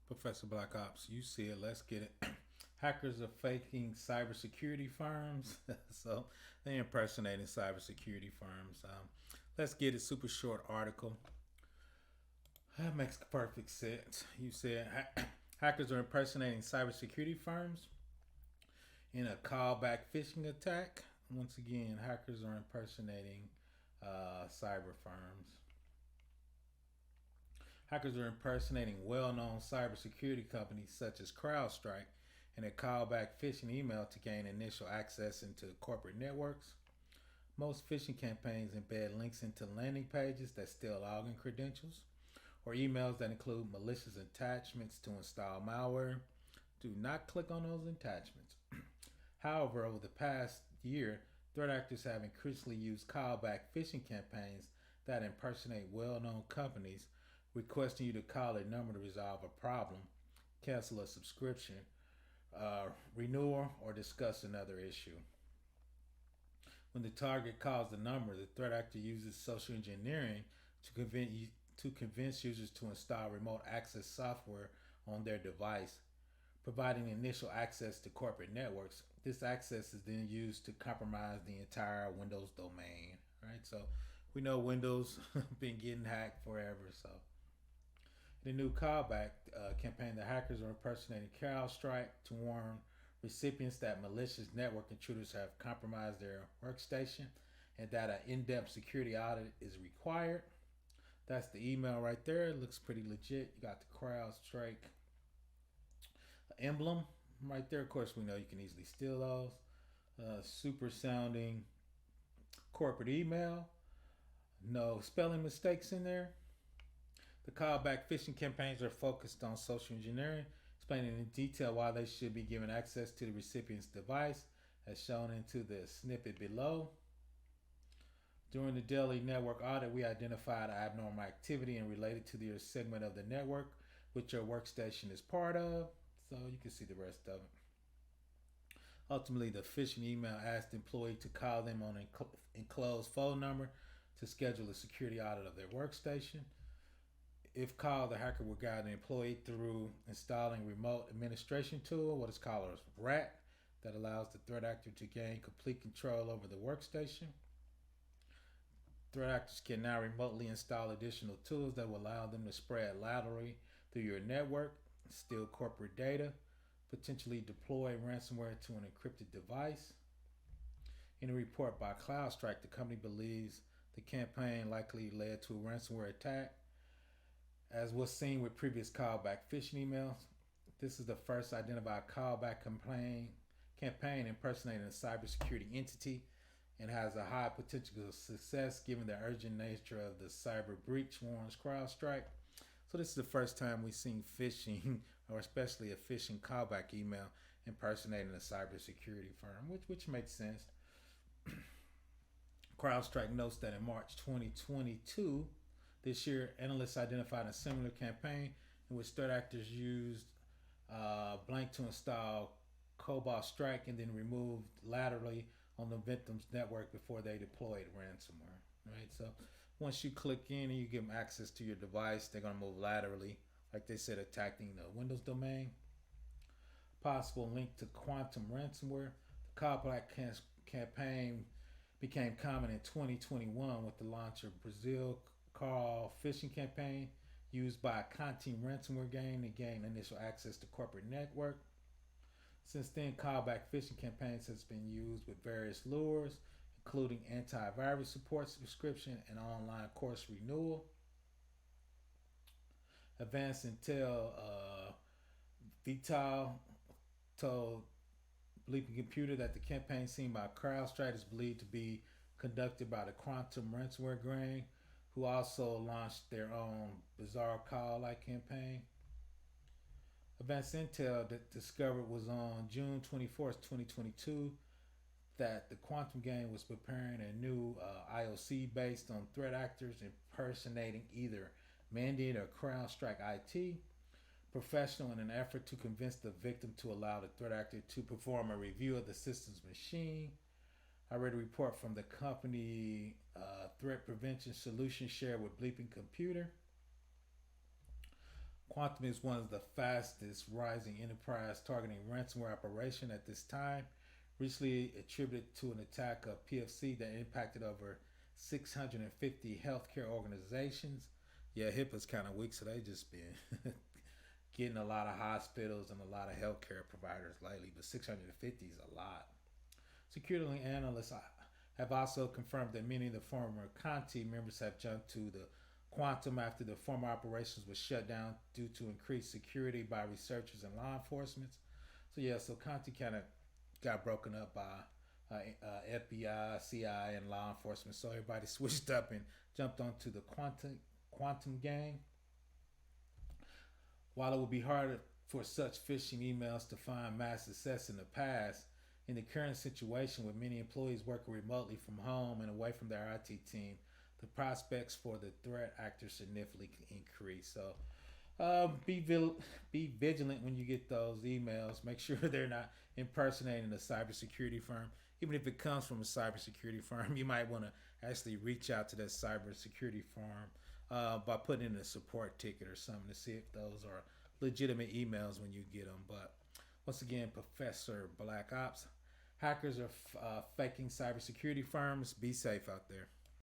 Professor Black Ops, you see it. Let's get it. Hackers are faking cybersecurity firms. So they're impersonating cybersecurity firms. Let's get it. Super short article. That makes perfect sense. You said hackers are impersonating cybersecurity firms in a callback phishing attack. Once again, hackers are impersonating cyber firms. Hackers are impersonating well known cybersecurity companies such as CrowdStrike in a callback phishing email to gain initial access into corporate networks. Most phishing campaigns embed links into landing pages that steal login credentials or emails that include malicious attachments to install malware. Do not click on those attachments. However, over the past year, threat actors have increasingly used callback phishing campaigns that impersonate well known companies, requesting you to call a number to resolve a problem, cancel a subscription, renew, or discuss another issue. When the target calls the number, the threat actor uses social engineering to convince users to install remote access software on their device, providing initial access to corporate networks. This access is then used to compromise the entire Windows domain. Right, so we know Windows been getting hacked forever. So the new callback campaign, the hackers are impersonating CrowdStrike to warn recipients that malicious network intruders have compromised their workstation and that an in-depth security audit is required. That's the email right there. It looks pretty legit. You got the CrowdStrike emblem right there. Of course, we know you can easily steal those. Super sounding corporate email. No spelling mistakes in there. The callback phishing campaigns are focused on social engineering, explaining in detail why they should be given access to the recipient's device, as shown into the snippet below. During the daily network audit, we identified abnormal activity and related to your segment of the network, which your workstation is part of. So you can see the rest of it. Ultimately, the phishing email asked the employee to call them on an enclosed phone number to schedule a security audit of their workstation. If called, the hacker will guide the employee through installing remote administration tool, what is called a RAT, that allows the threat actor to gain complete control over the workstation. Threat actors can now remotely install additional tools that will allow them to spread laterally through your network, steal corporate data, potentially deploy ransomware to an encrypted device. In a report by CloudStrike, the company believes the campaign likely led to a ransomware attack. As was seen with previous callback phishing emails, this is the first identified callback campaign impersonating a cybersecurity entity and has a high potential of success given the urgent nature of the cyber breach, warns CrowdStrike. So this is the first time we've seen phishing, or especially a phishing callback email impersonating a cybersecurity firm, which makes sense. CrowdStrike notes that in March 2022, this year, analysts identified a similar campaign in which threat actors used blank to install Cobalt Strike and then removed laterally on the victim's network before they deployed ransomware. Right, so once you click in and you give them access to your device, they're going to move laterally, like they said, attacking the Windows domain. Possible link to quantum ransomware. The callback campaign became common in 2021 with the launch of Brazil called phishing campaign used by a Conti ransomware gang to gain initial access to corporate network. Since then, callback phishing campaigns has been used with various lures, including antivirus support subscription and online course renewal. Advanced Intel Vital told Bleeping Computer that the campaign seen by CrowdStrike is believed to be conducted by the Quantum ransomware gang, who also launched their own bizarre call-like campaign. Advanced Intel discovered was on June 24th, 2022, that the Quantum Gang was preparing a new IOC based on threat actors impersonating either Mandiant or CrowdStrike IT professional in an effort to convince the victim to allow the threat actor to perform a review of the system's machine. I read a report from the company Threat Prevention Solution shared with Bleeping Computer. Quantum is one of the fastest rising enterprise targeting ransomware operation at this time. Recently attributed to an attack of PFC that impacted over 650 healthcare organizations. Yeah, HIPAA's kind of weak, so they just been getting a lot of hospitals and a lot of healthcare providers lately. But 650 is a lot. Security analysts have also confirmed that many of the former Conti members have jumped to the Quantum after the former operations was shut down due to increased security by researchers and law enforcement. So yeah, so Conti kind of got broken up by FBI, CI, and law enforcement. So everybody switched up and jumped onto the quantum gang. While it would be harder for such phishing emails to find mass success in the past, in the current situation with many employees working remotely from home and away from their IT team, the prospects for the threat actors significantly increase. So be vigilant when you get those emails. Make sure they're not impersonating a cybersecurity firm. Even if it comes from a cybersecurity firm, you might want to actually reach out to that cybersecurity firm by putting in a support ticket or something to see if those are legitimate emails when you get them. But once again, Professor Black Ops, hackers are faking cybersecurity firms. Be safe out there.